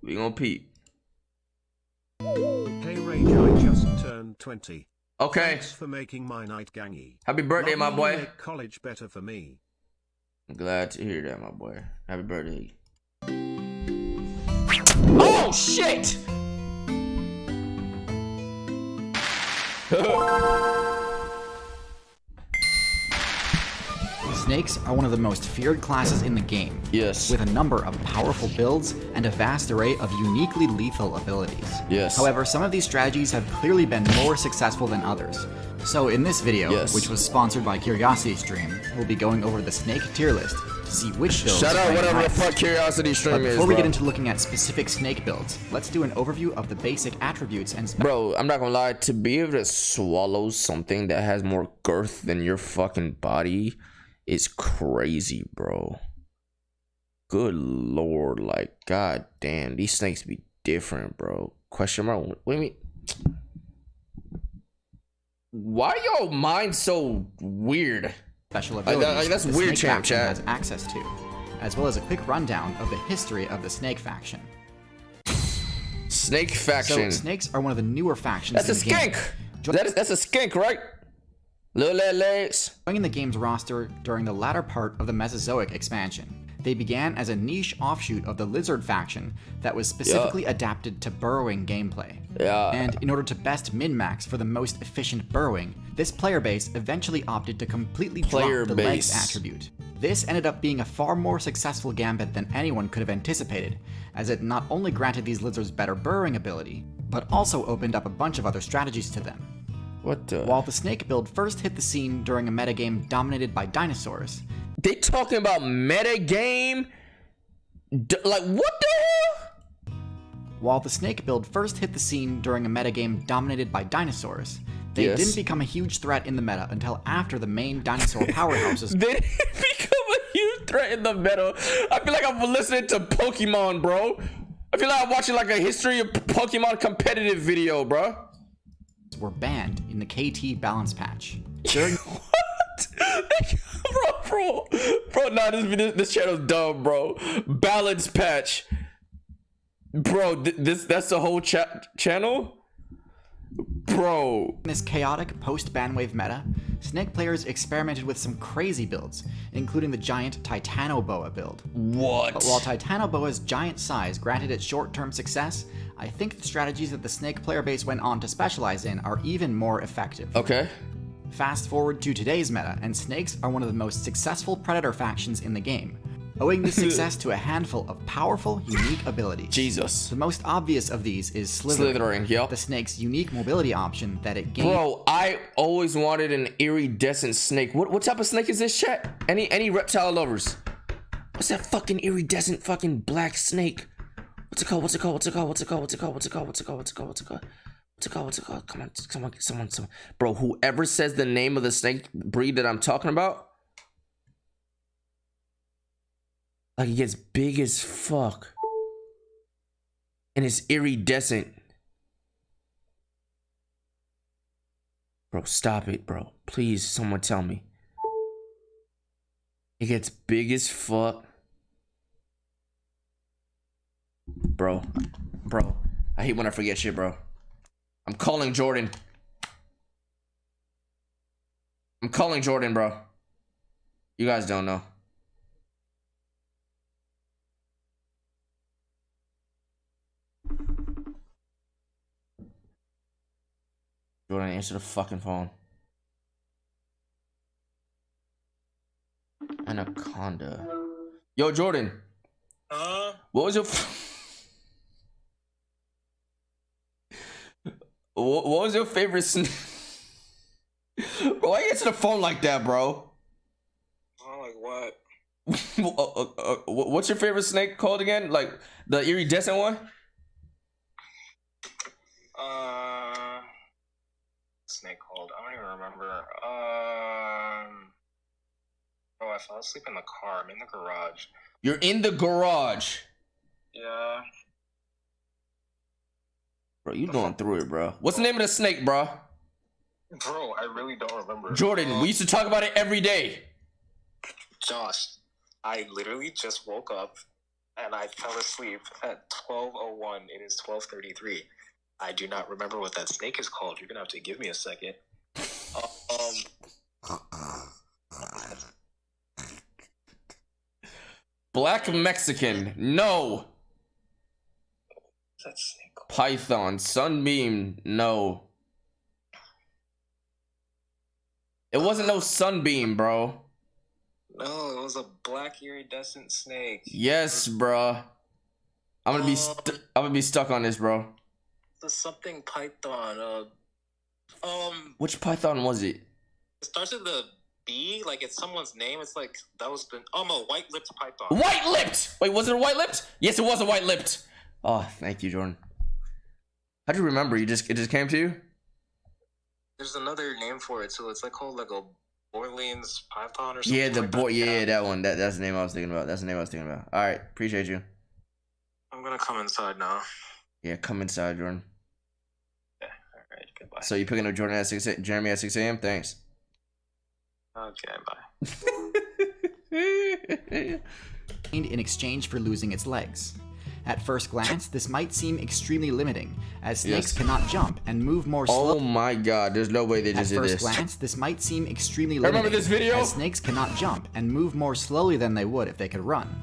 We gonna peep. Hey Rage, I just turned 20. Okay. Thanks for making my night gangy. Happy birthday, my boy. Make college better for me. I'm glad to hear that, my boy. Happy birthday. Oh shit! Snakes are one of the most feared classes in the game. Yes. With a number of powerful builds and a vast array of uniquely lethal abilities. Yes. However, some of these strategies have clearly been more successful than others. So in this video, which was sponsored by CuriosityStream, we'll be going over the snake tier list to see which builds Shout out rank whatever the highest. fuck CuriosityStream is, Before we bro. get into looking at specific snake builds, let's do an overview of the basic attributes and Bro, I'm not gonna lie, to be able to swallow something that has more girth than your fucking body is crazy, bro. Good lord, like, god damn, these snakes be different, bro. Question mark, what do you mean? Why your mind so weird? special abilities that's the weird, snake champ faction chat. has access to, as well as a quick rundown of the history of the snake faction. Snake faction. So snakes are one of the newer factions. That's a in the game. skink. That's a skink, right? Little legs. Joining the game's roster during the latter part of the Mesozoic expansion. They began as a niche offshoot of the lizard faction that was specifically adapted to burrowing gameplay. And in order to best min-max for the most efficient burrowing, this player base eventually opted to completely drop the legs attribute. This ended up being a far more successful gambit than anyone could have anticipated, as it not only granted these lizards better burrowing ability, but also opened up a bunch of other strategies to them. What the? While the snake build first hit the scene during a metagame dominated by dinosaurs, they talking about metagame? Like, what the hell? While the snake build first hit the scene during a metagame dominated by dinosaurs, they didn't become a huge threat in the meta until after the main dinosaur powerhouses. They didn't become a huge threat in the meta. I feel like I'm listening to Pokemon, bro. I feel like I'm watching like a history of Pokemon competitive video, bro. Were banned in the KT balance patch. During bro, nah, this channel's dumb, bro. Balance patch, bro. That's the whole channel, bro. this chaotic post-ban wave meta, snake players experimented with some crazy builds, including the giant Titanoboa build. What? But while Titanoboa's giant size granted it short-term success, I think the strategies that the snake player base went on to specialize in are even more effective. Okay. Fast forward to today's meta, and snakes are one of the most successful predator factions in the game, owing this success to a handful of powerful, unique abilities. Jesus. The most obvious of these is Slithering, yep. the snake's unique mobility option that it gained. Bro, I always wanted an iridescent snake. What type of snake is this, chat? Any reptile lovers? What's that fucking iridescent fucking black snake? What's it called? Come on, someone. Bro, whoever says the name of the snake breed that I'm talking about, like, it gets big as fuck. And it's iridescent. Bro, stop it, bro. Please, someone tell me. It gets big as fuck. Bro, I hate when I forget shit, bro. I'm calling Jordan. Bro. You guys don't know. Jordan, answer the fucking phone. Anaconda. Yo, Jordan. What was your... What was your favorite snake? Bro, why you answer the phone like that, bro? Like what? What's your favorite snake called again? Like the iridescent one? Snake called? I don't even remember. Oh, I fell asleep in the car. I'm in the garage. You're in the garage. Yeah. Bro, you going through it, bro. What's the name of the snake, bro? Bro, I really don't remember. Jordan, we used to talk about it every day. Josh, I literally just woke up and I fell asleep at 12:01. It is 12:33. I do not remember what that snake is called. You're gonna have to give me a second. Black Mexican. No. That snake called? Python. Sunbeam. No. It wasn't no sunbeam, bro. No, it was a black iridescent snake. Yes, bro. I'm gonna be stuck on this, bro. The something python. Which python was it? It starts with the B, like it's someone's name. It's like that was the a white-lipped python. White-lipped. Wait, was it a white-lipped? Yes, it was a white-lipped. Oh, thank you, Jordan. How'd you remember? It just came to you? There's another name for it, so it's like called like a Orleans python or something. Yeah, like that. yeah, that one. That's the name I was thinking about. All right, appreciate you. I'm gonna come inside now. Yeah, come inside, Jordan. Yeah, all right, goodbye. So you picking up Jordan at 6 Jeremy at 6 a.m.? Thanks. Okay, bye. In exchange for losing its legs. At first glance, this might seem extremely limiting, as snakes cannot jump and move more slowly. Oh my god, there's no way they just did this. At first glance, this might seem extremely limiting, remember this video? as snakes cannot jump and move more slowly than they would if they could run.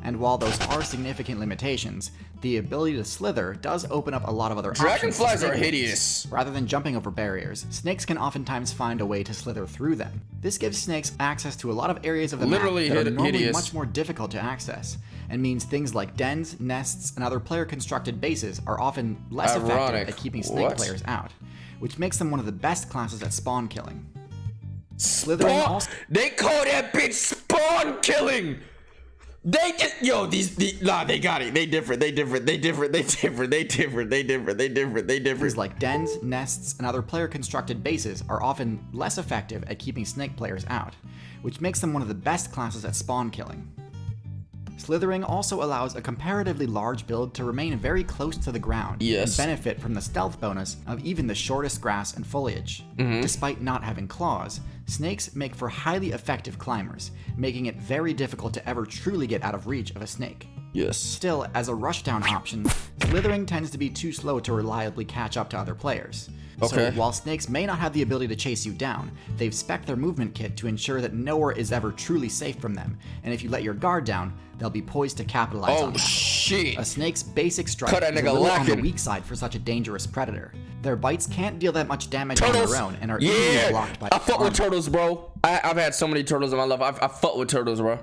And while those are significant limitations, the ability to slither does open up a lot of other options. Dragonflies are hideous. Rather than jumping over barriers, snakes can oftentimes find a way to slither through them. This gives snakes access to a lot of areas of the map that are normally much more difficult to access, and means things like dens, nests, and other player-constructed bases are often less effective at keeping snake players out, which makes them one of the best classes at spawn killing. Slithering also... They call that bitch spawn killing! They just, they got it. They different. Things like dens, nests, and other player-constructed bases are often less effective at keeping snake players out, which makes them one of the best classes at spawn killing. Slithering also allows a comparatively large build to remain very close to the ground and benefit from the stealth bonus of even the shortest grass and foliage. Despite not having claws, snakes make for highly effective climbers, making it very difficult to ever truly get out of reach of a snake. Still, as a rushdown option, slithering tends to be too slow to reliably catch up to other players. So while snakes may not have the ability to chase you down, they've spec'd their movement kit to ensure that nowhere is ever truly safe from them, and if you let your guard down, they'll be poised to capitalize on that. Shit. A snake's basic strike is a little on the weak side for such a dangerous predator. Their bites can't deal that much damage on their own and are easily blocked by I fuck with turtles, bro. I've had so many turtles in my life. I fuck with turtles, bro.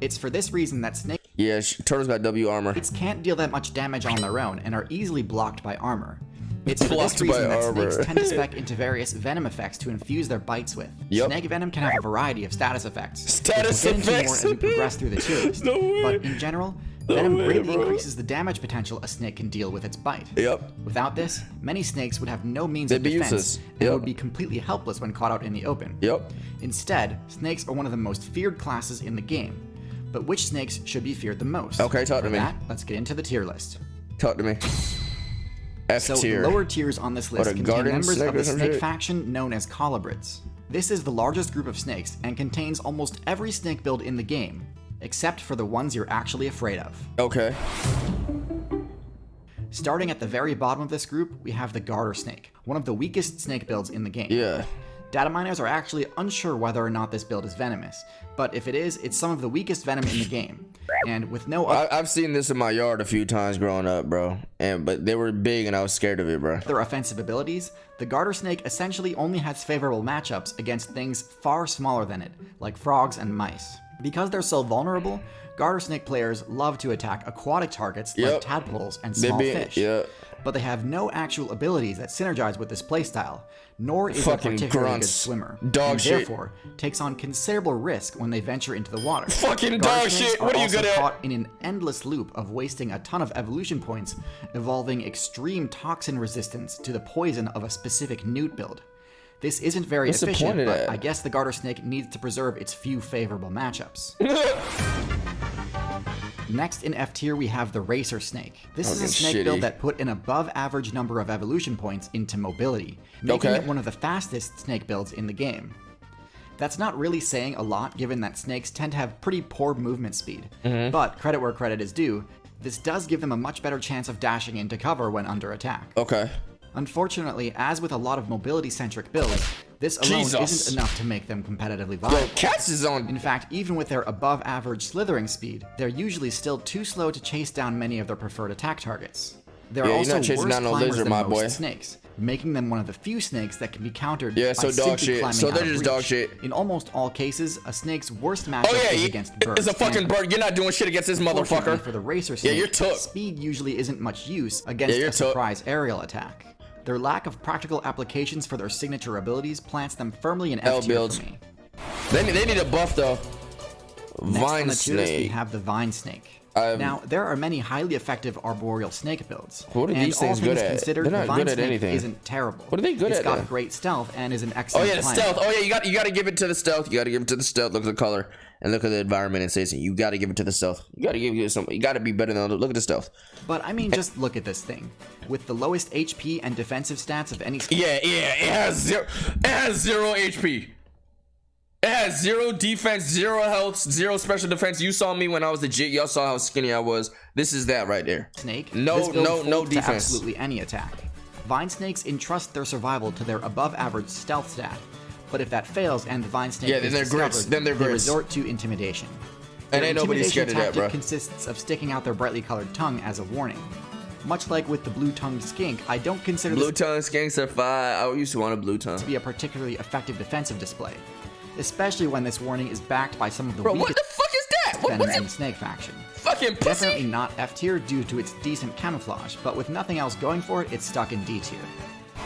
It's for this reason that snakes turtles got W armor. Can't deal that much damage on their own and are easily blocked by armor. It's for this reason that snakes tend to spec into various venom effects to infuse their bites with. Snake venom can have a variety of status effects. We'll get into more as we progress through the tier list. But in general, venom greatly increases the damage potential a snake can deal with its bite. Without this, many snakes would have no means of defense and would be completely helpless when caught out in the open. Instead, snakes are one of the most feared classes in the game. But which snakes should be feared the most? Okay, talk to me. Let's get into the tier list. Talk to me. F tier. So the lower tiers on this list contain members of the snake faction known as colubrids. This is the largest group of snakes and contains almost every snake build in the game, except for the ones you're actually afraid of. Okay. Starting at the very bottom of this group, we have the garter snake, one of the weakest snake builds in the game. Data miners are actually unsure whether or not this build is venomous, but if it is, it's some of the weakest venom in the game. And with no I've seen this in my yard a few times growing up, bro. But they were big and I was scared of it, bro. Their offensive abilities, the garter snake essentially only has favorable matchups against things far smaller than it, like frogs and mice. Because they're so vulnerable, garter snake players love to attack aquatic targets like tadpoles and small fish. But they have no actual abilities that synergize with this playstyle, nor is a particularly good swimmer, and therefore takes on considerable risk when they venture into the water. Dog shit, what are you good at? Caught in an endless loop of wasting a ton of evolution points, evolving extreme toxin resistance to the poison of a specific newt build. This isn't very efficient, but I guess the garter snake needs to preserve its few favorable matchups. Next in F tier we have the racer snake. This is a snake build that put an above average number of evolution points into mobility, making it one of the fastest snake builds in the game. That's not really saying a lot given that snakes tend to have pretty poor movement speed. But credit where credit is due, this does give them a much better chance of dashing into cover when under attack. Okay. Unfortunately, as with a lot of mobility-centric builds, this alone isn't enough to make them competitively viable. Yo, Cats is on. In fact, even with their above-average slithering speed, they're usually still too slow to chase down many of their preferred attack targets. They're also worse climbers than most snakes, making them one of the few snakes that can be countered by simply climbing So they're out of just reach. dog shit. In almost all cases, a snake's worst matchup is against birds. It's a fucking bird. You're not doing shit against this motherfucker. For the racer snake, you're took. Speed usually isn't much use against a surprise aerial attack. Their lack of practical applications for their signature abilities plants them firmly in F tier for me. They need a buff though. Vine snake. We have the vine snake. Now, there are many highly effective arboreal snake builds. What are these things good at? They're not good at anything. Isn't terrible. What are they good at? It's got great stealth and is an excellent the stealth. Oh yeah, you got to give it to the stealth. You got to give it to the stealth. Look at the color and look at the environment and say you got to give it to the stealth. You got to give it something. You got to be better than look at the stealth. But I mean, just look at this thing. With the lowest HP and defensive stats of any. Yeah, it has zero. It has 0 HP. It has 0 defense, 0 health, 0 special defense. You saw me when I was legit. Y'all saw how skinny I was. This is that right there. Snake. No defense. To absolutely any attack. Vine snakes entrust their survival to their above-average stealth stat, but if that fails and the vine snake is discovered, they resort to intimidation. And ain't nobody scared of that, bro. Consists of sticking out their brightly colored tongue as a warning. Much like with the blue-tongued skink, I don't consider blue-tongued skinks are fine. I used to want a blue tongue to be a particularly effective defensive display. Especially when this warning is backed by some of the weakest. What the fuck is that? Venom and Snake faction. Fucking pussy. Definitely not F tier due to its decent camouflage, but with nothing else going for it, it's stuck in D tier.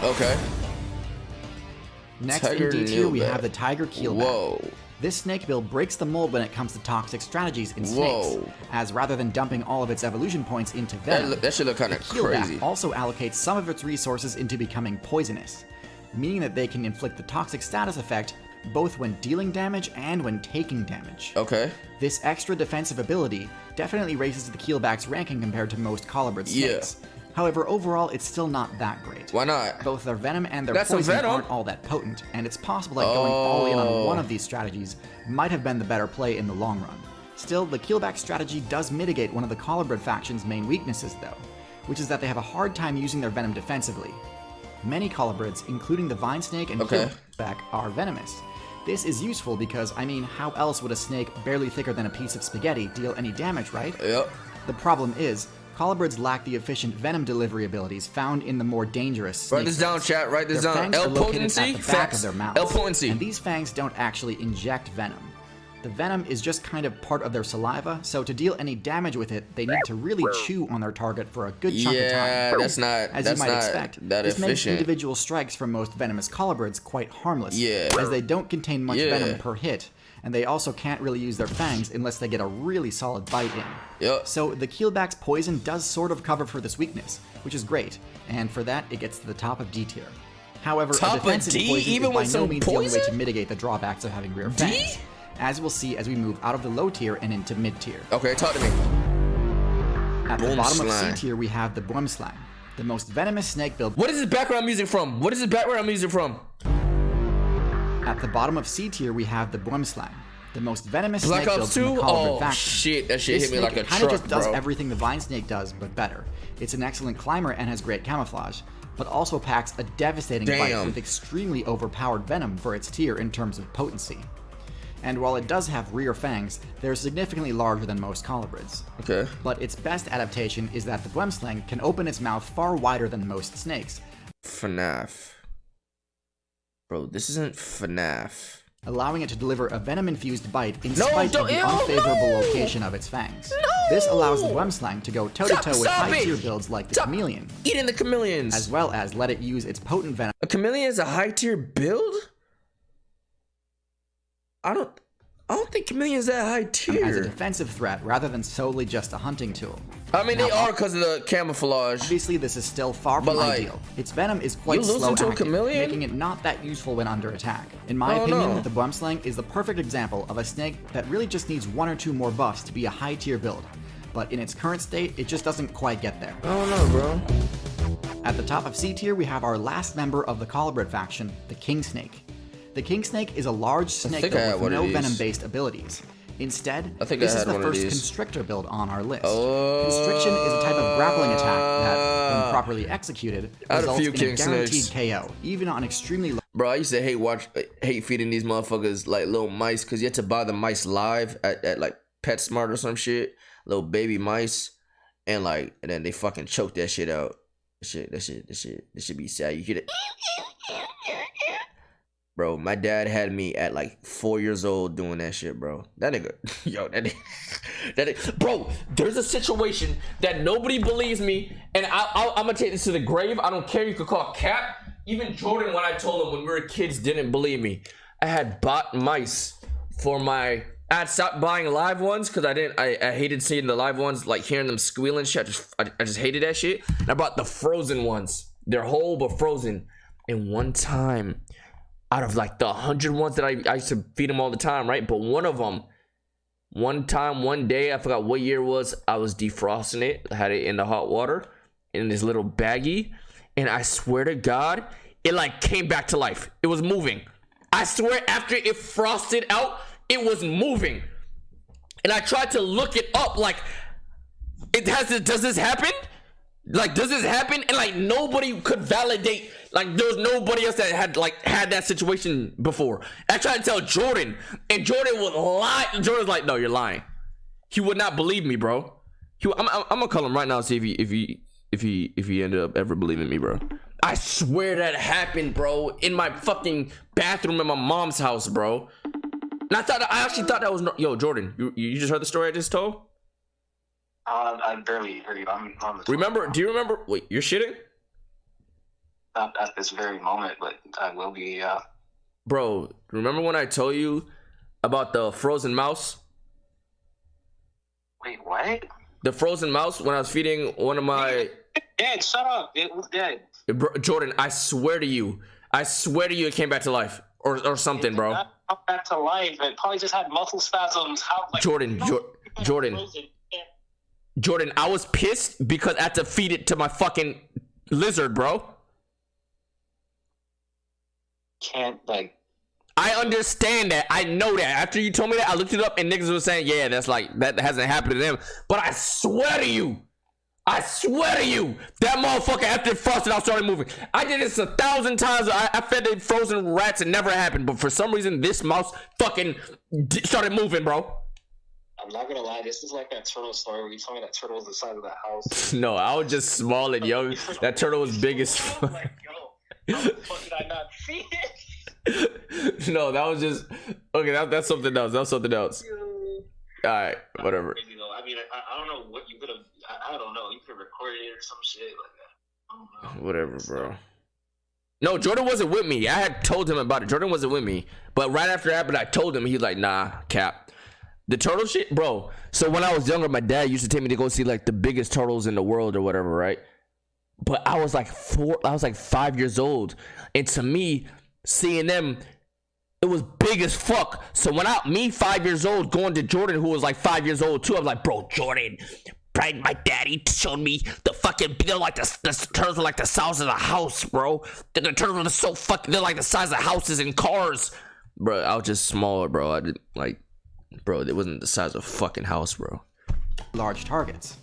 Okay. Next in D tier, we have the Tiger Keelback. Whoa. This snake build breaks the mold when it comes to toxic strategies in snakes, as rather than dumping all of its evolution points into venom, that should look kind of crazy. Also allocates some of its resources into becoming poisonous, meaning that they can inflict the toxic status effect both when dealing damage and when taking damage. Okay. This extra defensive ability definitely raises the Keelback's ranking compared to most colobrid snakes. However, overall, it's still not that great. Why not? Both their venom and their poison aren't all that potent, and it's possible that going all in on one of these strategies might have been the better play in the long run. Still, the Keelback strategy does mitigate one of the colobrid faction's main weaknesses, though, which is that they have a hard time using their venom defensively. Many colobrids, including the vine snake and Keelback, are venomous. This is useful because, I mean, how else would a snake barely thicker than a piece of spaghetti deal any damage, right? Yep. The problem is, colobrids lack the efficient venom delivery abilities found in the more dangerous snakes. Write this down, chat. Write this down. L potency, at the back of their mouths, L potency. And these fangs don't actually inject venom. The venom is just kind of part of their saliva, so to deal any damage with it, they need to really chew on their target for a good chunk of time. Yeah, that's not As you might expect, this efficient. makes individual strikes from most venomous colobrids quite harmless, as they don't contain much venom per hit, and they also can't really use their fangs unless they get a really solid bite in. So the Keelback's poison does sort of cover for this weakness, which is great, and for that it gets to the top of D tier. However, a defensive poison is by no means the only way to mitigate the drawbacks of having rear fangs, as we'll see as we move out of the low tier and into mid tier. Okay, talk to me. At the bottom of C tier, we have the Boomslang, the most venomous snake build. What is this background music from? What is this background music from? At the bottom of C tier, we have the Boomslang, the most venomous Black snake build Ops from 2? the colobrid faction. Shit, that shit hit me like a truck, kind of just does bro. everything the vine snake does, but better. It's an excellent climber and has great camouflage, but also packs a devastating bite with extremely overpowered venom for its tier in terms of potency. And while it does have rear fangs, they're significantly larger than most colobrids. Okay. But its best adaptation is that the Boomslang can open its mouth far wider than most snakes. FNAF. Bro, this isn't FNAF. Allowing it to deliver a venom-infused bite in spite of the unfavorable location of its fangs. This allows the Boomslang to go toe-to-toe with high-tier builds like the Chameleon. Eating the Chameleons. As well as let it use its potent venom. A Chameleon is a high-tier build? I don't think Chameleon's that high tier. As a defensive threat rather than solely just a hunting tool. I mean, they are because of the camouflage. Obviously, this is still far from ideal. Its venom is quite slow acting, making it not that useful when under attack. In my opinion, the Boomslang is the perfect example of a snake that really just needs 1 or 2 more buffs to be a high tier build. But in its current state, it just doesn't quite get there. I don't know, bro. At the top of C tier, we have our last member of the colobrid faction, the King Snake. The king snake is a large snake though, with no venom-based abilities. Instead, this is the first constrictor build on our list. Constriction is a type of grappling attack that, when properly executed, results in a guaranteed KO, even on extremely low. Bro, I used to hate feeding these motherfuckers like little mice, because you had to buy the mice live at like PetSmart or some shit, little baby mice, and then they fucking choke that shit out. That shit be sad. You hear it. Bro, my dad had me at like 4 years old doing that shit, bro. That nigga, bro, there's a situation that nobody believes me, and I'm gonna take this to the grave. I don't care, you could call cap. Even Jordan, when I told him when we were kids, didn't believe me. I had bought mice for I had stopped buying live ones because I hated seeing the live ones, like hearing them squealing shit. I just hated that shit. And I bought the frozen ones. They're whole but frozen. And one time, out of like the 100 ones that I used to feed them all the time, right? But one of them, one day, I forgot what year it was, I was defrosting it. I had it in the hot water in this little baggie. And I swear to God, it like came back to life. It was moving. I swear after it frosted out, it was moving. And I tried to look it up, like, does this happen? Like, does this happen? And like nobody could validate. Like, there was nobody else that had that situation before. I tried to tell Jordan, and Jordan would lie. Jordan's like, no, you're lying. He would not believe me, bro. I'm gonna call him right now and see if he ended up ever believing me, bro. I swear that happened, bro, in my fucking bathroom in my mom's house, bro. And I actually thought that was yo, Jordan. You just heard the story I just told? I barely heard you. I'm on the. Do you remember? Wait, you're shitting? Not at this very moment, but I will be. Bro, remember when I told you about the frozen mouse? Wait, what? The frozen mouse when I was feeding one of my. Dead. Shut up. It was dead. Jordan, I swear to you, it came back to life or something, bro. Not come back to life. It probably just had muscle spasms. Jordan, I was pissed because I had to feed it to my fucking lizard, bro. Can't like. I understand that. I know that. After you told me that, I looked it up and niggas was saying, yeah, that hasn't happened to them. But I swear to you, that motherfucker after it frosted out started moving. I did this 1,000 times. I fed the frozen rats. It never happened. But for some reason, this mouse fucking started moving, bro. I'm not gonna lie, this is like that turtle story where you told me that turtle was the size of that house. No, I was just small and young. That turtle was big as fuck. Like, yo, how the fuck did I not see it? No, that was just okay. That's something else. All right, whatever. I mean, I don't know what you could have. I don't know. You could record it or some shit like that. I don't know. Whatever, bro. No, Jordan wasn't with me. I had told him about it. Jordan wasn't with me, but right after that, I told him. He's like, nah, cap. The turtle shit, bro. So when I was younger, my dad used to take me to go see like the biggest turtles in the world or whatever, right? But I was like 5 years old, and to me, seeing them, it was big as fuck. So when me 5 years old going to Jordan, who was like 5 years old too, I was like, bro, Jordan, my daddy showed me the fucking, they're like the turtles were like the size of the house, bro. The turtles are so fucking, they're like the size of houses and cars, bro. I was just smaller, bro. I didn't like. Bro, it wasn't the size of a fucking house, bro. Large targets.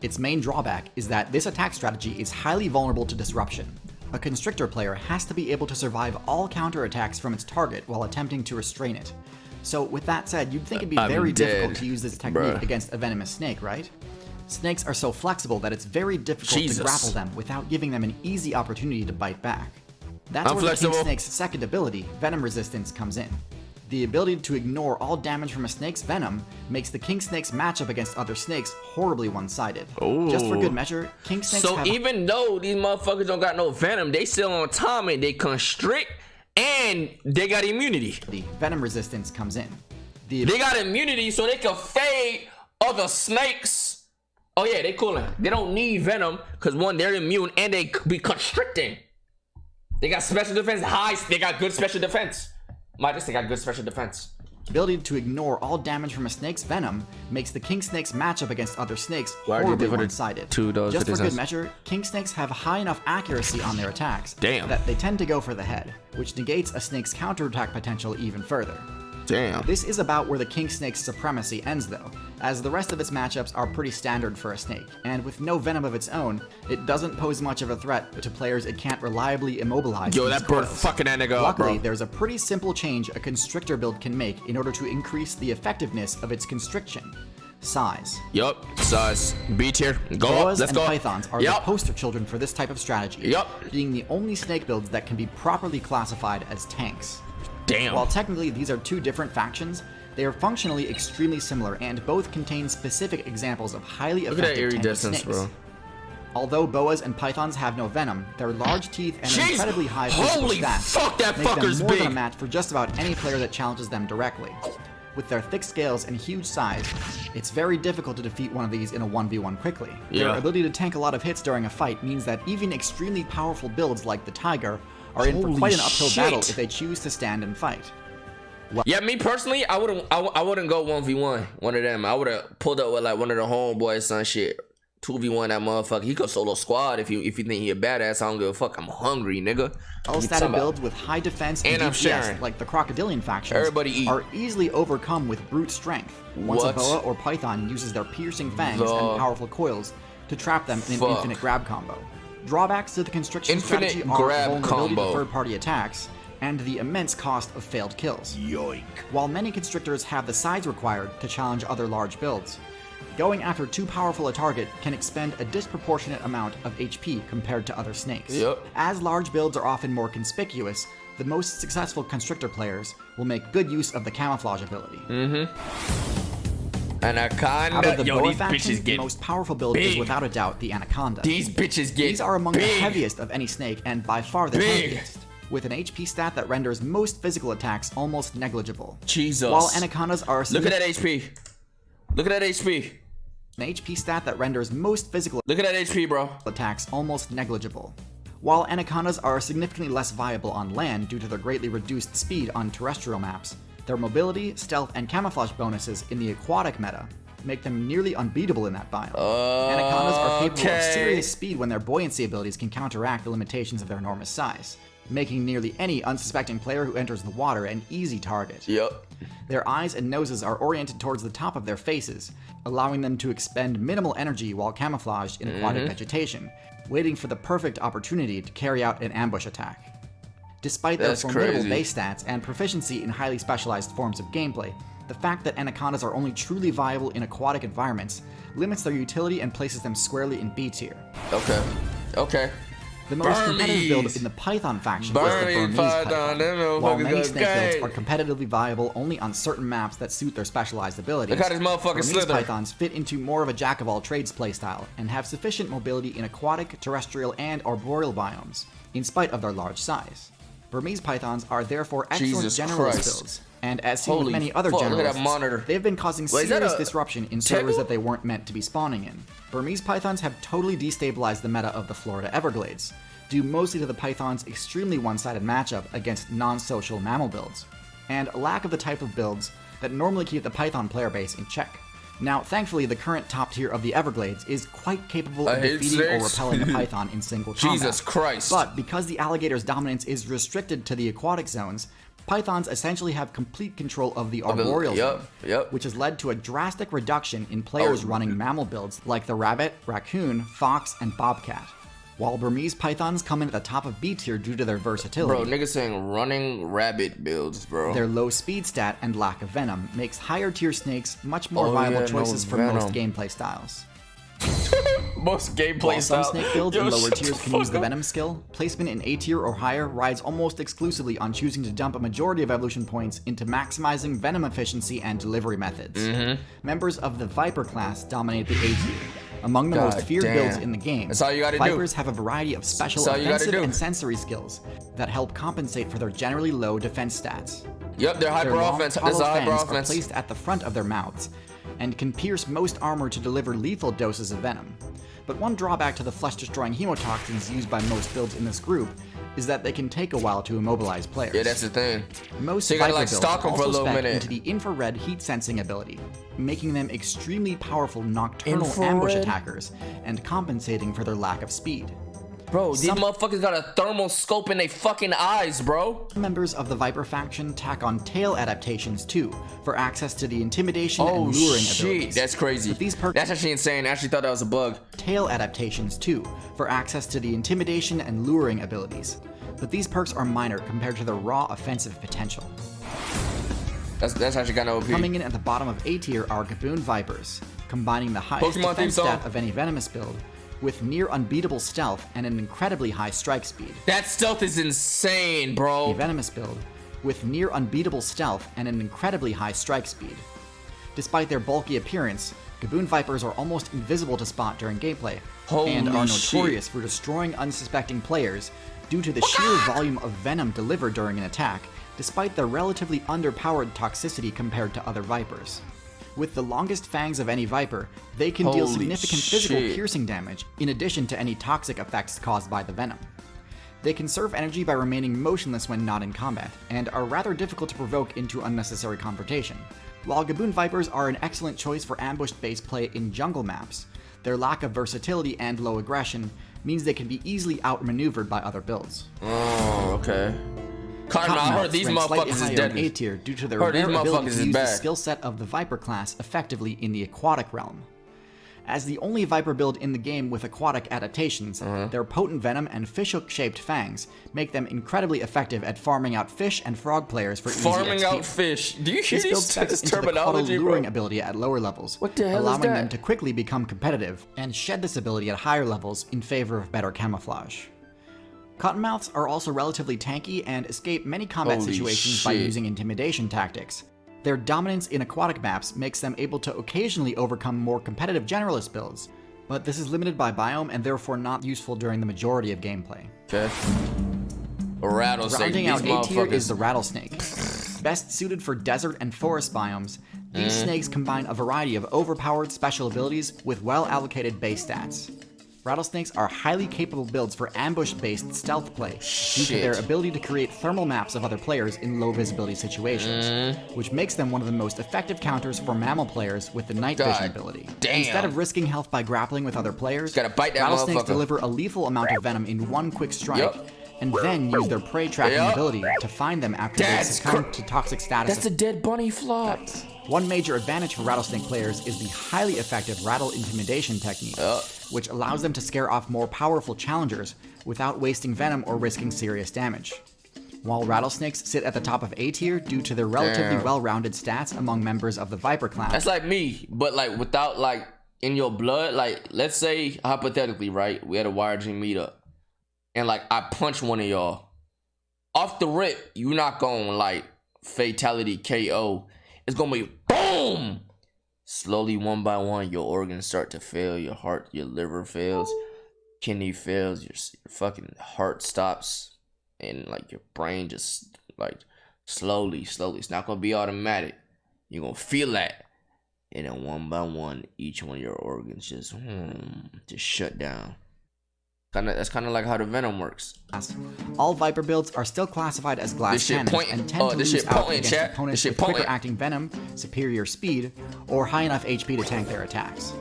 Its main drawback is that this attack strategy is highly vulnerable to disruption. A constrictor player has to be able to survive all counterattacks from its target while attempting to restrain it. So with that said, you'd think it'd be very difficult to use this technique against a venomous snake, right? Snakes are so flexible that it's very difficult to grapple them without giving them an easy opportunity to bite back. That's where the king snake's second ability, venom resistance, comes in. The ability to ignore all damage from a snake's venom makes the king snake's matchup against other snakes horribly one-sided. Just for good measure, king snakes even though these motherfuckers don't got no venom, they still on time and they constrict and they got immunity. The venom resistance comes in. They got immunity so they can fade other snakes. Oh yeah, they coolin'. They don't need venom because one, they're immune and they be constricting. They got special defense, they got good special defense. They got good special defense. The ability to ignore all damage from a snake's venom makes the king snake's matchup against other snakes Why are you horribly divided one-sided. to those Just for good citizens? measure, king snakes have high enough accuracy on their attacks Damn. that they tend to go for the head, which negates a snake's counterattack potential even further. Damn. This is about where the king snake's supremacy ends though, as the rest of its matchups are pretty standard for a snake, and with no venom of its own, it doesn't pose much of a threat to players it can't reliably immobilize. Yo, in that its bird coils. fucking that nigga up, Luckily, bro. there's a pretty simple change a constrictor build can make in order to increase the effectiveness of its constriction. Size. Yup, size. B tier. Go Boas up. Let's and go. pythons are the Yup. poster children for this type of strategy, Yup. being the only snake builds that can be properly classified as tanks. Damn. While technically these are two different factions, they are functionally extremely similar and both contain specific examples of highly Look at that effective eerie tanky distance, snakes. bro. Although boas and pythons have no venom, their large teeth and Jeez. incredibly high physical Holy stats fuck, that make fucker's them more than big. a match for just about any player that challenges them directly. With their thick scales and huge size, it's very difficult to defeat one of these in a 1v1 quickly. Their Yeah. ability to tank a lot of hits during a fight means that even extremely powerful builds like the tiger are in for Holy quite an uphill shit. battle if they choose to stand and fight. Yeah, me personally, I wouldn't go 1v1 one of them. I would have pulled up with like one of the homeboys, son shit. 2v1 that motherfucker. He could solo squad if you think he a badass. I don't give a fuck. I'm hungry, nigga. All You static talking about- builds with high defense And and I'm DPS, sharing. like the crocodilian factions, Everybody eat. are easily overcome with brute strength. Once What? a boa or python uses their piercing fangs The and powerful coils to trap them in an fuck? infinite grab combo. Drawbacks to the constriction Infinite strategy are grab vulnerability combo. to third-party attacks and the immense cost of failed kills. Yoink. While many constrictors have the size required to challenge other large builds, going after too powerful a target can expend a disproportionate amount of HP compared to other snakes. Yep. As large builds are often more conspicuous, the most successful constrictor players will make good use of the camouflage ability. Anaconda. Out of the Yo, boa these faction, bitches the get most powerful build is big. without a doubt the anaconda. These bitches get These are among the big. heaviest of any snake and by far the Big. tankiest, with an HP stat that renders most physical attacks almost negligible. Jesus. While anacondas are Look at that HP. Look at that HP. an HP stat that renders most physical Look at that HP, bro. attacks almost negligible. While anacondas are significantly less viable on land due to their greatly reduced speed on terrestrial maps, their mobility, stealth, and camouflage bonuses in the aquatic meta make them nearly unbeatable in that biome. Anacondas are capable of Okay. serious speed when their buoyancy abilities can counteract the limitations of their enormous size, making nearly any unsuspecting player who enters the water an easy target. Yep. Their eyes and noses are oriented towards the top of their faces, allowing them to expend minimal energy while camouflaged in aquatic vegetation, waiting for the perfect opportunity to carry out an ambush attack. Despite their That's formidable crazy. base stats and proficiency in highly specialized forms of gameplay, the fact that anacondas are only truly viable in aquatic environments limits their utility and places them squarely in B tier. Okay. Okay. The most competitive build Burmese. in the Python faction is the Burmese Burmese python, Python, them while motherfuckers many go snake gay. builds are competitively viable only on certain maps that suit their specialized abilities. Look how this motherfucker Burmese slither. pythons fit into more of a jack-of-all-trades playstyle and have sufficient mobility in aquatic, terrestrial, and arboreal biomes, in spite of their large size. Burmese pythons are therefore excellent Jesus generalist Christ. builds, and as seen with Holy many other fuck, look at that generalists, monitor. they've been causing Wait, is that serious a disruption in servers table? that they weren't meant to be spawning in. Burmese pythons have totally destabilized the meta of the Florida Everglades, due mostly to the python's extremely one-sided matchup against non-social mammal builds, and a lack of the type of builds that normally keep the python player base in check. Now, thankfully, the current top tier of the Everglades is quite capable I of hate defeating or snakes. repelling a python in single combat. Jesus Christ. But because the alligator's dominance is restricted to the aquatic zones, pythons essentially have complete control of the arboreal zone, Yep. which has led to a drastic reduction in players running mammal builds like the rabbit, raccoon, fox, and bobcat. While Burmese pythons come in at the top of B tier due to their versatility, Bro, niggas saying running rabbit builds, bro. their low speed stat and lack of venom makes higher tier snakes much more Oh, viable yeah, no choices for venom. most gameplay styles. Most gameplay While some style. snake builds Yo, in lower shut tiers the can use fuck the up. venom skill, placement in A tier or higher rides almost exclusively on choosing to dump a majority of evolution points into maximizing venom efficiency and delivery methods. Mm-hmm. Members of the Viper class dominate the A tier. Among the God most feared damn. builds in the game, That's all you gotta do. Vipers have a variety of special That's all you gotta offensive do. and sensory skills that help compensate for their generally low defense stats. Yep, they're Their hyper long, offense. This hollow is a hyper fangs are offense. placed at the front of their mouths and can pierce most armor to deliver lethal doses of venom. But one drawback to the flesh-destroying hemotoxins used by most builds in this group is that they can take a while to immobilize players. Yeah, that's the thing. Most so you gotta Viper like stalk them builds for a also little spec minute. into the infrared heat sensing ability, making them extremely powerful nocturnal ambush attackers and compensating for their lack of speed. Bro, these motherfuckers got a thermal scope in their fucking eyes, bro. Members of the Viper faction tack on tail adaptations too, for access to the intimidation and luring abilities. That's crazy. But these perks, that's actually insane. I actually thought that was a bug. Tail adaptations too, for access to the intimidation and luring abilities. But these perks are minor compared to their raw offensive potential. That's actually kind of OP. Coming in at the bottom of A tier are Gaboon Vipers, combining the highest Pokemon defense theme song. stat of any Venomous build, with near unbeatable stealth and an incredibly high strike speed. That stealth is insane, bro. A Venomous build, with near unbeatable stealth and an incredibly high strike speed. Despite their bulky appearance, Gaboon Vipers are almost invisible to spot during gameplay, and are notorious for destroying unsuspecting players due to the sheer volume of venom delivered during an attack, despite their relatively underpowered toxicity compared to other Vipers. With the longest fangs of any Viper, they can deal significant physical piercing damage, in addition to any toxic effects caused by the venom. They conserve energy by remaining motionless when not in combat, and are rather difficult to provoke into unnecessary confrontation. While Gaboon Vipers are an excellent choice for ambush-based play in jungle maps, their lack of versatility and low aggression means they can be easily outmaneuvered by other builds. Oh, okay. I heard these motherfuckers is dead. A tier due to their rare ability to use the skill set of the Viper class effectively in the aquatic realm. As the only Viper build in the game with aquatic adaptations, their potent venom and fish-hook-shaped fangs make them incredibly effective at farming out fish and frog players for easy XP. Farming out fish. Do you hear this this the terminology, luring bro? ability at lower levels, What the hell allowing is that? them to quickly become competitive and shed this ability at higher levels in favor of better camouflage. Cottonmouths are also relatively tanky and escape many combat situations by using intimidation tactics. Their dominance in aquatic maps makes them able to occasionally overcome more competitive generalist builds, but this is limited by biome and therefore not useful during the majority of gameplay. Okay. A rattlesnake. Rounding out A tier is the rattlesnake. Best suited for desert and forest biomes, these snakes combine a variety of overpowered special abilities with well-allocated base stats. Rattlesnakes are highly capable builds for ambush-based stealth play due to their ability to create thermal maps of other players in low-visibility situations, which makes them one of the most effective counters for mammal players with the night vision ability. Instead of risking health by grappling with other players, rattlesnakes deliver a lethal amount of venom in one quick strike, and then use their prey tracking ability to find them after they succumb to toxic status. That's a dead bunny flop. One major advantage for rattlesnake players is the highly effective rattle intimidation technique, which allows them to scare off more powerful challengers without wasting venom or risking serious damage. While rattlesnakes sit at the top of A tier due to their relatively well-rounded stats among members of the Viper class. That's like me, but like without like in your blood. Like let's say hypothetically, right? We had a YRG meetup, and like I punch one of y'all off the rip. You're not gonna like fatality KO. It's gonna be boom. Slowly, one by one, your organs start to fail. Your heart, your liver fails, kidney fails. Your fucking heart stops, and like your brain just like slowly. It's not gonna be automatic. You're gonna feel that, and then one by one, each one of your organs just shut down. That's kind of like how the venom works. All Viper builds are still classified as glass cannons and tend to lose out against opponents with quicker acting venom, superior speed, or high enough HP to tank their attacks.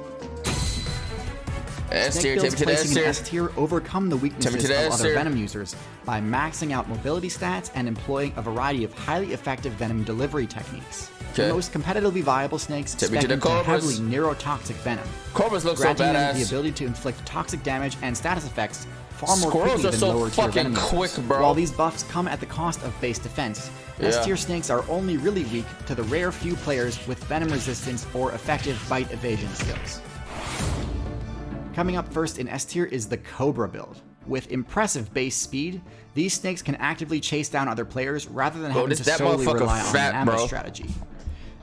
Snake builds placing in S tier overcome the weaknesses of other venom users by maxing out mobility stats and employing a variety of highly effective venom delivery techniques. The most competitively viable snakes spec into heavily neurotoxic venom, granting them the ability to inflict toxic damage and status effects far more quickly than lower tier venom users. While these buffs come at the cost of base defense, S tier snakes are only really weak to the rare few players with venom resistance or effective bite evasion skills. Coming up first in S tier is the Cobra build. With impressive base speed, these snakes can actively chase down other players rather than having to solely rely on an ambush strategy.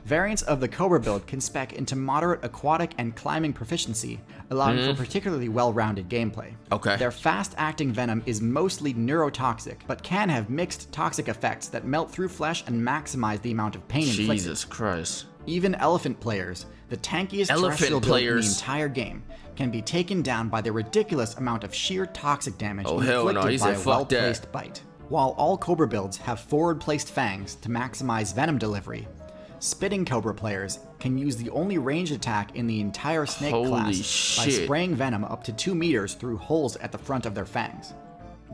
Variants of the Cobra build can spec into moderate aquatic and climbing proficiency, allowing for particularly well-rounded gameplay. Their fast-acting venom is mostly neurotoxic, but can have mixed toxic effects that melt through flesh and maximize the amount of pain inflicted. Jesus Christ. Even elephant players, the tankiest terrestrial build in the entire game, can be taken down by the ridiculous amount of sheer toxic damage inflicted by a well-placed bite. While all Cobra builds have forward-placed fangs to maximize venom delivery, spitting Cobra players can use the only ranged attack in the entire snake class by spraying venom up to 2 meters through holes at the front of their fangs.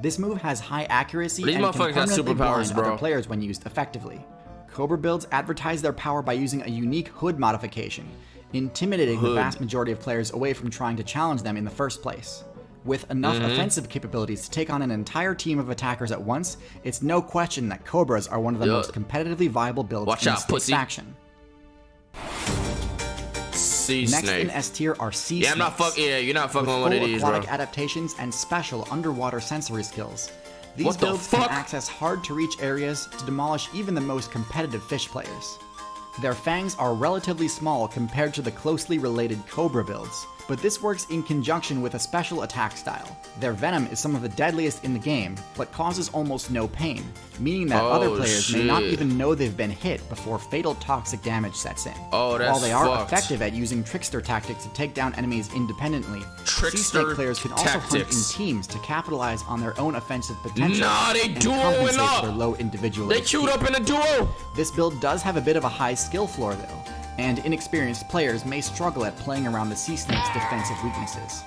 This move has high accuracy and can permanently blind other players when used effectively. Cobra builds advertise their power by using a unique hood modification, intimidating the vast majority of players away from trying to challenge them in the first place. With enough offensive capabilities to take on an entire team of attackers at once, it's no question that Cobras are one of the most competitively viable builds in the snake faction. Next in S tier are sea snakes. You're not fucking with one of these, bro. Aquatic adaptations and special underwater sensory skills. These builds can access hard-to-reach areas to demolish even the most competitive fish players. Their fangs are relatively small compared to the closely related Cobra builds, but this works in conjunction with a special attack style. Their venom is some of the deadliest in the game, but causes almost no pain, meaning that other players may not even know they've been hit before fatal toxic damage sets in. While they are effective at using trickster tactics to take down enemies independently, sea snake players can also hunt in teams to capitalize on their own offensive potential and compensate for their low individual HP. They queued up in a duo! This build does have a bit of a high skill floor though, and inexperienced players may struggle at playing around the sea snake's defensive weaknesses.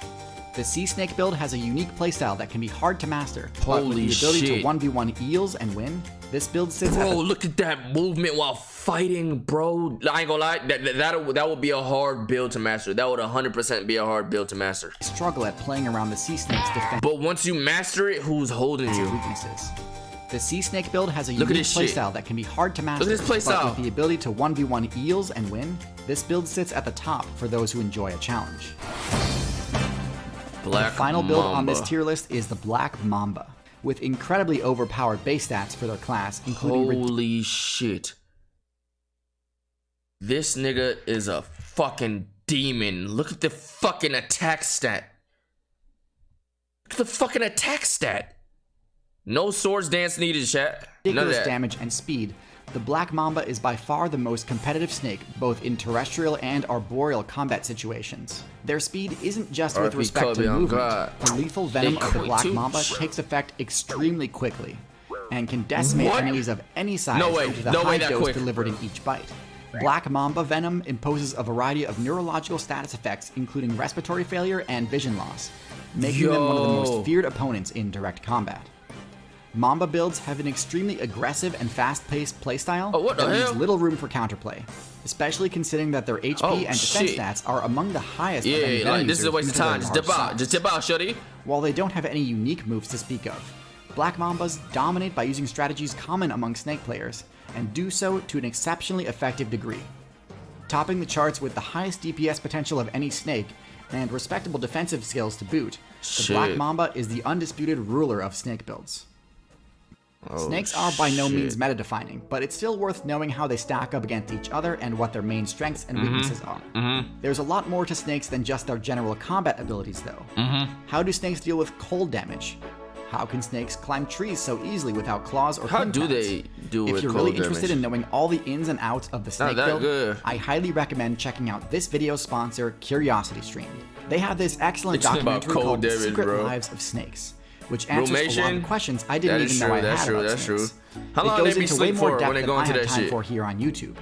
The sea snake build has a unique playstyle that can be hard to master, but with the ability to 1v1 eels and win, this build sits Bro, look at that movement while fighting, bro. I ain't gonna lie, that would be a hard build to master. That would 100% be a hard build to master. Struggle at playing around the sea snake's defensive. But once you master it, who's holding you? Weaknesses. The sea snake build has a unique playstyle that can be hard to master, but with the ability to 1v1 eels and win, this build sits at the top for those who enjoy a challenge. The final build on this tier list is the Black Mamba, with incredibly overpowered base stats for their class, including holy shit. This nigga is a fucking demon. Look at the fucking attack stat. Look at the fucking attack stat. No swords dance needed, chat. Ridiculous damage and speed. The Black Mamba is by far the most competitive snake, both in terrestrial and arboreal combat situations. Their speed isn't just with respect to movement. The lethal venom of the Black Mamba takes effect extremely quickly, and can decimate enemies of any size due to the high dose delivered in each bite. Black Mamba venom imposes a variety of neurological status effects, including respiratory failure and vision loss, making them one of the most feared opponents in direct combat. Mamba builds have an extremely aggressive and fast-paced playstyle that leaves little room for counterplay, especially considering that their HP and defense stats are among the highest of any venom this is a waste of time. Just dip out, shorty. While they don't have any unique moves to speak of, Black Mambas dominate by using strategies common among snake players, and do so to an exceptionally effective degree. Topping the charts with the highest DPS potential of any snake, and respectable defensive skills to boot, the Black Mamba is the undisputed ruler of snake builds. Snakes are by no means meta-defining, but it's still worth knowing how they stack up against each other and what their main strengths and weaknesses are. There's a lot more to snakes than just their general combat abilities though. How do snakes deal with cold damage? How can snakes climb trees so easily without claws or How do they do If you're really interested in knowing all the ins and outs of the snake build, I highly recommend checking out this video's sponsor, CuriosityStream. They have this excellent documentary called The Secret Lives of Snakes, which answers a lot of questions I didn't even know I had about snakes. How long it goes they be into way sleep more for depth when they than go I into have that time shit? for here on YouTube.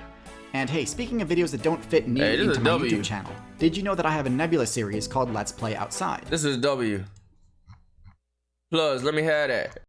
And hey, speaking of videos that don't fit neatly into my YouTube channel, did you know that I have a Nebula series called Let's Play Outside? This is a W. Plus, let me have that.